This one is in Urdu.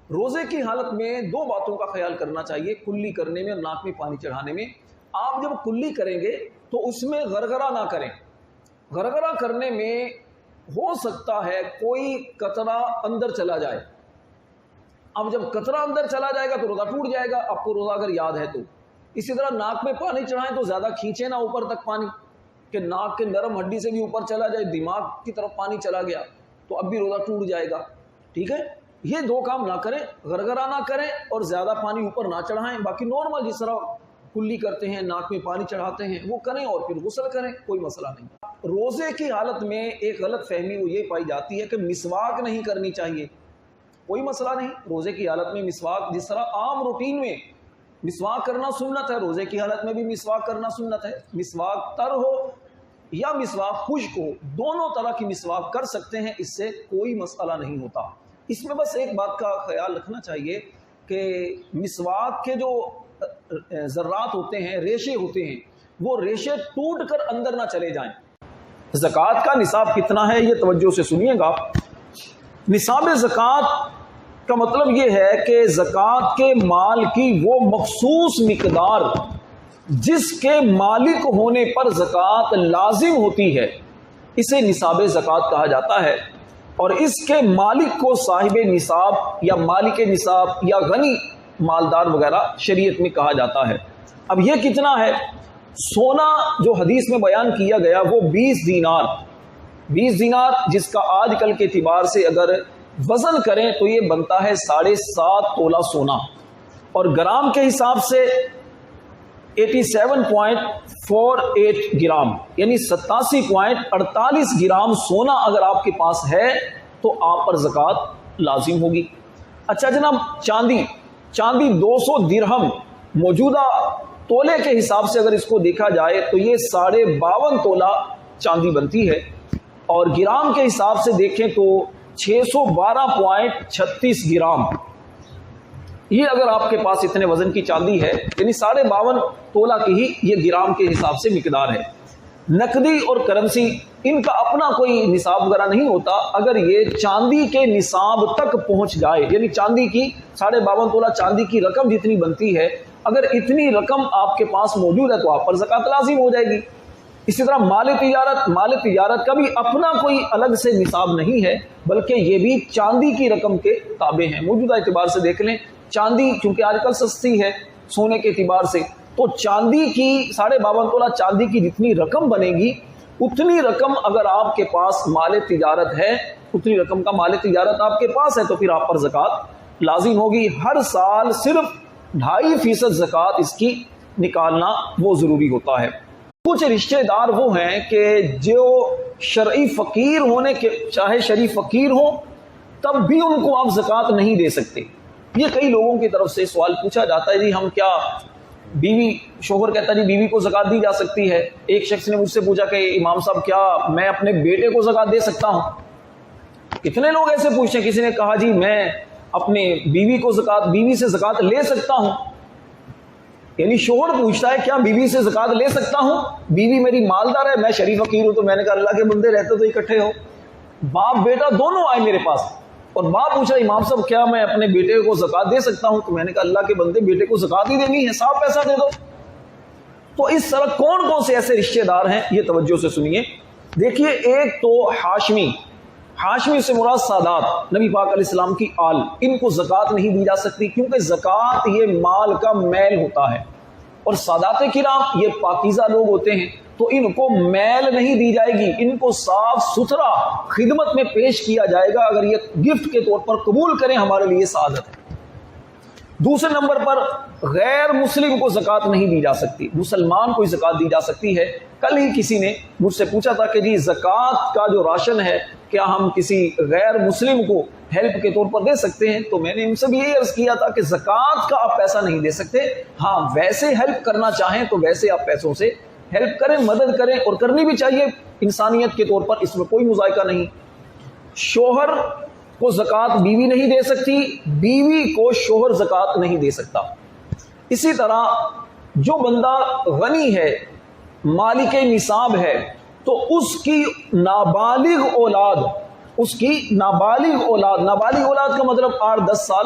روزے کی حالت میں دو باتوں کا خیال کرنا چاہیے کلی کرنے میں اور ناک میں پانی چڑھانے میں۔ آپ جب کلی کریں گے تو اس میں غرغرہ نہ کریں۔ غرغرہ کرنے میں ہو سکتا ہے کوئی قطرہ اندر چلا جائے۔ اب جب قطرہ اندر چلا جائے گا تو روزہ ٹوٹ جائے گا، آپ کو روزہ اگر یاد ہے تو۔ اسی طرح ناک میں پانی چڑھائیں تو زیادہ کھینچے نہ اوپر تک پانی کہ ناک کے نرم ہڈی سے بھی اوپر چلا جائے، دماغ کی طرف پانی چلا گیا تو اب بھی روزہ ٹوٹ جائے گا۔ ٹھیک ہے، یہ دو کام نہ کریں، غرغرہ نہ کریں اور زیادہ پانی اوپر نہ چڑھائیں۔ باقی نارمل جس طرح کلی کرتے ہیں، ناک میں پانی چڑھاتے ہیں وہ کریں اور پھر غسل کریں، کوئی مسئلہ نہیں۔ روزے کی حالت میں ایک غلط فہمی وہ یہ پائی جاتی ہے کہ مسواک نہیں کرنی چاہیے۔ کوئی مسئلہ نہیں، روزے کی حالت میں مسواک جس طرح عام روٹین میں مسواک کرنا سنت ہے، روزے کی حالت میں بھی مسواک کرنا سنت ہے۔ مسواک تر ہو یا مسواک خشک ہو، دونوں طرح کی مسواک کر سکتے ہیں، اس سے کوئی مسئلہ نہیں ہوتا۔ اس میں بس ایک بات کا خیال رکھنا چاہیے کہ مسواک کے جو ذرات ہوتے ہیں، ریشے ہوتے ہیں، وہ ریشے ٹوٹ کر اندر نہ چلے جائیں۔ زکوٰۃ کا نصاب کتنا ہے یہ توجہ سے سنیے گا۔ نصاب زکوٰۃ کا مطلب یہ ہے کہ زکوٰۃ کے مال کی وہ مخصوص مقدار جس کے مالک ہونے پر زکوٰۃ لازم ہوتی ہے، اسے نصاب زکوٰۃ کہا جاتا ہے، اور اس کے مالک کو صاحب نصاب یا مالک نصاب یا غنی مالدار وغیرہ شریعت میں کہا جاتا ہے۔ اب یہ کتنا ہے؟ سونا جو حدیث میں بیان کیا گیا وہ 20 دینار، جس کا آج کل کے اعتبار سے اگر وزن کریں تو یہ بنتا ہے 7.5 تولہ سونا، اور گرام کے حساب سے 87.48 گرام، یعنی 87.48 گرام سونا اگر آپ کے پاس ہے تو آپ پر زکوٰۃ لازم ہوگی۔ اچھا جناب، چاندی 200 درہم موجودہ تولے کے حساب سے اگر اس کو دیکھا جائے تو یہ 52.5 تولہ چاندی بنتی ہے، اور گرام کے حساب سے دیکھیں تو 612.36 گرام۔ یہ اگر آپ کے پاس اتنے وزن کی چاندی ہے، یعنی 52.5 تولہ کی ہی یہ گرام کے حساب سے مقدار ہے۔ نقدی اور کرنسی ان کا اپنا کوئی نصاب وغیرہ نہیں ہوتا، اگر یہ چاندی کے نصاب تک پہنچ جائے، یعنی چاندی کی 52.5 تولہ چاندی کی رقم جتنی بنتی ہے، اگر اتنی رقم آپ کے پاس موجود ہے تو آپ پر زکوٰۃ لازم ہو جائے گی۔ اسی طرح مال تجارت کا بھی اپنا کوئی الگ سے نصاب نہیں ہے، بلکہ یہ بھی چاندی کی رقم کے تابع ہیں۔ موجودہ اعتبار سے دیکھ لیں، چاندی چونکہ آج کل سستی ہے سونے کے اعتبار سے، تو چاندی کی 52.5 تولہ چاندی کی جتنی رقم بنے گی، اتنی رقم اگر آپ کے پاس مال تجارت ہے، اتنی رقم کا مال تجارت آپ کے پاس ہے تو پھر آپ پر زکوٰۃ لازم ہوگی۔ ہر سال صرف 2.5% زکوٰۃ اس کی نکالنا وہ ضروری ہوتا ہے۔ کچھ رشتہ دار وہ ہیں کہ جو شرعی فقیر ہونے کے، چاہے شرعی فقیر ہوں تب بھی ان کو آپ زکوٰۃ نہیں دے سکتے۔ یہ کئی لوگوں کی طرف سے سوال پوچھا جاتا ہے، جی ہم کیا شوہر کہتا ہے جی بیوی کو زکوٰۃ دی جا سکتی ہے۔ ایک شخص نے مجھ سے پوچھا کہ امام صاحب کیا میں اپنے بیٹے کو زکوٰۃ دے سکتا ہوں؟ کتنے لوگ ایسے پوچھتے ہیں، کسی نے کہا جی میں اپنے بیوی سے زکوٰۃ لے سکتا ہوں، یعنی شوہر پوچھتا ہے کیا بیوی سے زکوٰۃ لے سکتا ہوں؟ بیوی میری مالدار ہے، میں شریف فقیر ہوں۔ تو میں نے کہا اللہ کے بندے رہتے تو اکٹھے ہو، باپ بیٹا دونوں آئے میرے پاس، اور باپ پوچھا امام صاحب کیا میں اپنے بیٹے کو زکوٰۃ دے سکتا ہوں؟ تو میں نے کہا اللہ کے بندے بیٹے کو زکوٰۃ ہی دینی ہے، صاف پیسہ دے دو۔ تو اس طرح کون کون سے ایسے رشتہ دار ہیں یہ توجہ سے سنیے۔ دیکھیے، ایک تو ہاشمی سے مراد سادات، نبی پاک علیہ السلام کی آل، ان کو زکوٰۃ نہیں دی جا سکتی، کیونکہ زکوٰۃ یہ مال کا میل ہوتا ہے، اور سادات کرام یہ پاکیزہ لوگ ہوتے ہیں، تو ان کو میل نہیں دی جائے گی، ان کو صاف ستھرا خدمت میں پیش کیا جائے گا۔ اگر یہ گفٹ کے طور پر قبول کریں ہمارے لیے سعادت ہے۔ دوسرے نمبر پر غیر مسلم کو زکوٰۃ نہیں دی جا سکتی، مسلمان کو زکوٰۃ دی جا سکتی ہے۔ کل ہی کسی نے مجھ سے پوچھا تھا کہ جی زکوٰۃ کا جو راشن ہے کیا ہم کسی غیر مسلم کو ہیلپ کے طور پر دے سکتے ہیں؟ تو میں نے ان سے بھی یہی عرض کیا تھا کہ زکوٰۃ کا آپ پیسہ نہیں دے سکتے، ہاں ویسے ہیلپ کرنا چاہیں تو ویسے آپ پیسوں سے ہیلپ کریں، مدد کریں، اور کرنی بھی چاہیے انسانیت کے طور پر، اس میں کوئی مذائقہ نہیں۔ شوہر کو زکوٰۃ بیوی نہیں دے سکتی، بیوی کو شوہر زکوٰۃ نہیں دے سکتا۔ اسی طرح جو بندہ غنی ہے، مالک نصاب ہے، تو اس کی نابالغ اولاد کا مطلب 8-10 سال